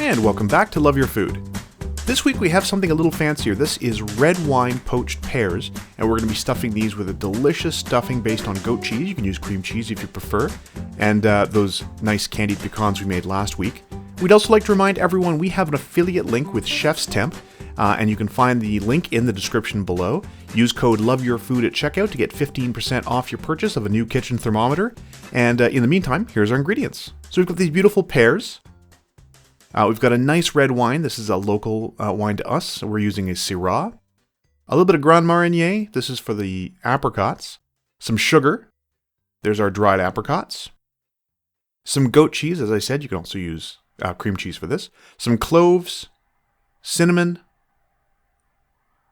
and welcome back to Love Your Food. This week we have something a little fancier. This is red wine poached pears, and we're going to be stuffing these with a delicious stuffing based on goat cheese. You can use cream cheese if you prefer, and those nice candied pecans we made last week. We'd also like to remind everyone we have an affiliate link with Chef's Temp, and you can find the link in the description below. Use code LOVEYOURFOOD at checkout to get 15% off your purchase of a new kitchen thermometer. And in the meantime, here's our ingredients. So we've got these beautiful pears. We've got a nice red wine. This is a local wine to us, so we're using a Syrah. A little bit of Grand Marnier. This is for the apricots. Some sugar. There's our dried apricots. Some goat cheese, as I said. You can also use cream cheese for this. Some cloves. Cinnamon.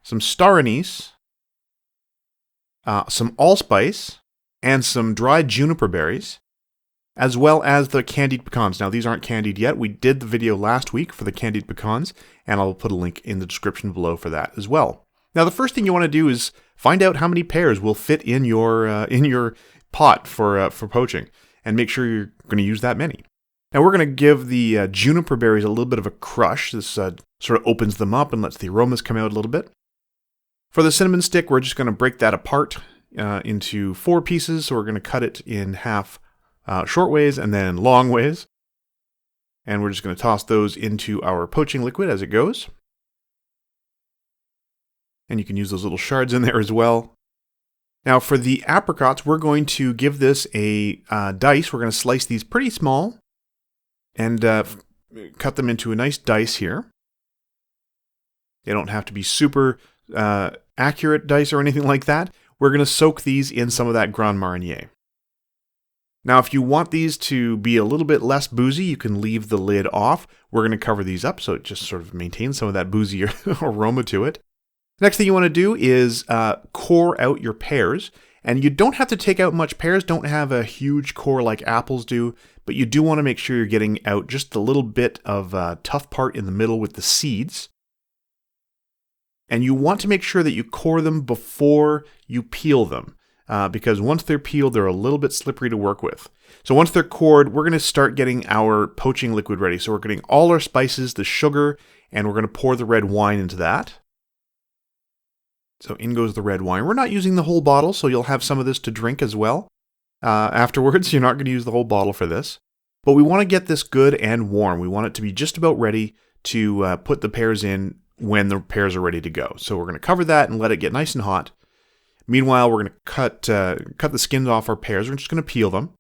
Some star anise. Some allspice. And some dried juniper berries. As well as the candied pecans. Now, these aren't candied yet. We did the video last week for the candied pecans, and I'll put a link in the description below for that as well. Now, the first thing you want to do is find out how many pears will fit in your pot for poaching, and make sure you're going to use that many. Now, we're going to give the juniper berries a little bit of a crush. This sort of opens them up and lets the aromas come out a little bit. For the cinnamon stick, we're just going to break that apart into 4 pieces. So we're going to cut it in half. Short ways and then long ways. And we're just going to toss those into our poaching liquid as it goes. And you can use those little shards in there as well. Now for the apricots, we're going to give this a dice. We're going to slice these pretty small and cut them into a nice dice here. They don't have to be super accurate dice or anything like that. We're going to soak these in some of that Grand Marnier. Now, if you want these to be a little bit less boozy, you can leave the lid off. We're going to cover these up so it just sort of maintains some of that boozy aroma to it. Next thing you want to do is core out your pears. And you don't have to take out much. Pears don't have a huge core like apples do, but you do want to make sure you're getting out just a little bit of tough part in the middle with the seeds. And you want to make sure that you core them before you peel them. Because once they're peeled, they're a little bit slippery to work with. So once they're cored, we're going to start getting our poaching liquid ready. So we're getting all our spices, the sugar, and we're going to pour the red wine into that. So in goes the red wine. We're not using the whole bottle, so you'll have some of this to drink as well. Afterwards, you're not going to use the whole bottle for this. But we want to get this good and warm. We want it to be just about ready to put the pears in when the pears are ready to go. So we're going to cover that and let it get nice and hot. Meanwhile, we're going to cut the skins off our pears. We're just going to peel them.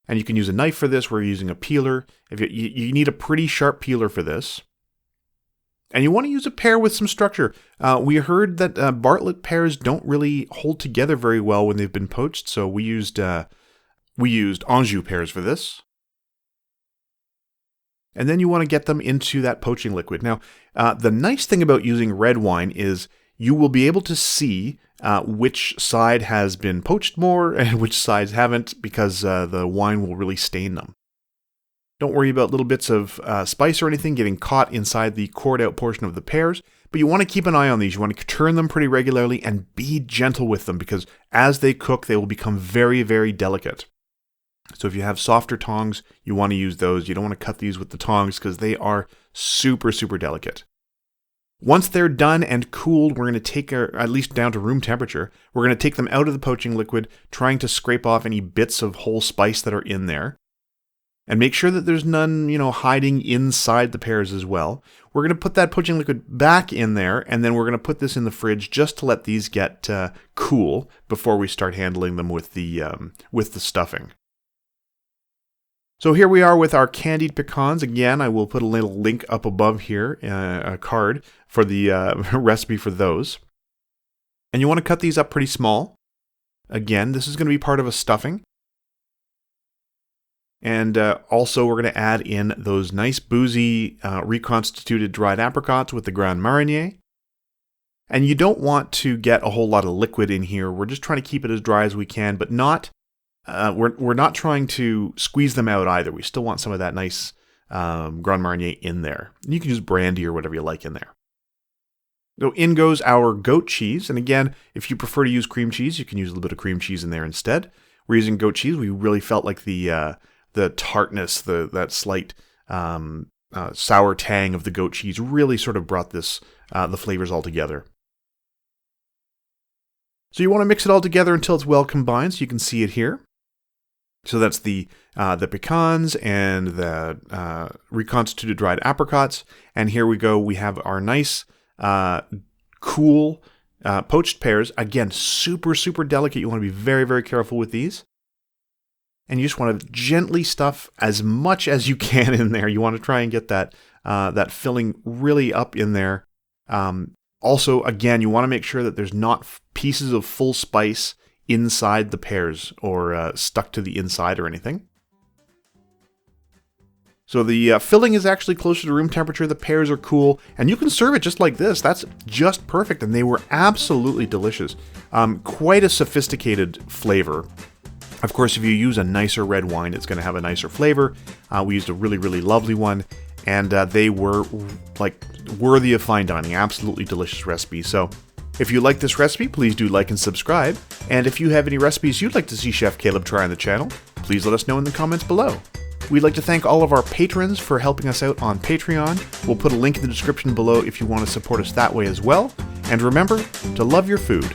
And you can use a knife for this. We're using a peeler. If you need a pretty sharp peeler for this. And you want to use a pear with some structure. We heard that Bartlett pears don't really hold together very well when they've been poached. So we used Anjou pears for this. And then you want to get them into that poaching liquid. Now, the nice thing about using red wine is you will be able to see which side has been poached more and which sides haven't, because the wine will really stain them. Don't worry about little bits of spice or anything getting caught inside the cored out portion of the pears, but you want to keep an eye on these. You want to turn them pretty regularly and be gentle with them, because as they cook, they will become very, very delicate. So if you have softer tongs, you want to use those. You don't want to cut these with the tongs because they are super, super delicate. Once they're done and cooled, we're going to take, at least down to room temperature, we're going to take them out of the poaching liquid, trying to scrape off any bits of whole spice that are in there. And make sure that there's none, hiding inside the pears as well. We're going to put that poaching liquid back in there, and then we're going to put this in the fridge just to let these get cool before we start handling them with the stuffing. So here we are with our candied pecans. Again, I will put a little link up above here, a card for the recipe for those. And you want to cut these up pretty small. Again, this is going to be part of a stuffing. And also we're going to add in those nice boozy reconstituted dried apricots with the Grand Marnier. And you don't want to get a whole lot of liquid in here. We're just trying to keep it as dry as we can, but not... We're not trying to squeeze them out either. We still want some of that nice Grand Marnier in there. You can use brandy or whatever you like in there. So in goes our goat cheese. And again, if you prefer to use cream cheese, you can use a little bit of cream cheese in there instead. We're using goat cheese. We really felt like the tartness, that slight sour tang of the goat cheese really sort of brought this the flavors all together. So you want to mix it all together until it's well combined, so you can see it here. So that's the pecans and the reconstituted dried apricots. And here we go. We have our nice, cool poached pears. Again, super, super delicate. You want to be very, very careful with these. And you just want to gently stuff as much as you can in there. You want to try and get that filling really up in there. Also, again, you want to make sure that there's not pieces of full spice inside the pears or stuck to the inside or anything. So the filling is actually closer to room temperature. The pears are cool, and you can serve it just like this. That's just perfect, and they were absolutely delicious. Quite a sophisticated flavor. Of course, if you use a nicer red wine, it's going to have a nicer flavor. We used a really, really lovely one, and they were like worthy of fine dining. Absolutely delicious recipe. So if you like this recipe, please do like and subscribe. And if you have any recipes you'd like to see Chef Caleb try on the channel, please let us know in the comments below. We'd like to thank all of our patrons for helping us out on Patreon. We'll put a link in the description below if you want to support us that way as well. And remember to love your food.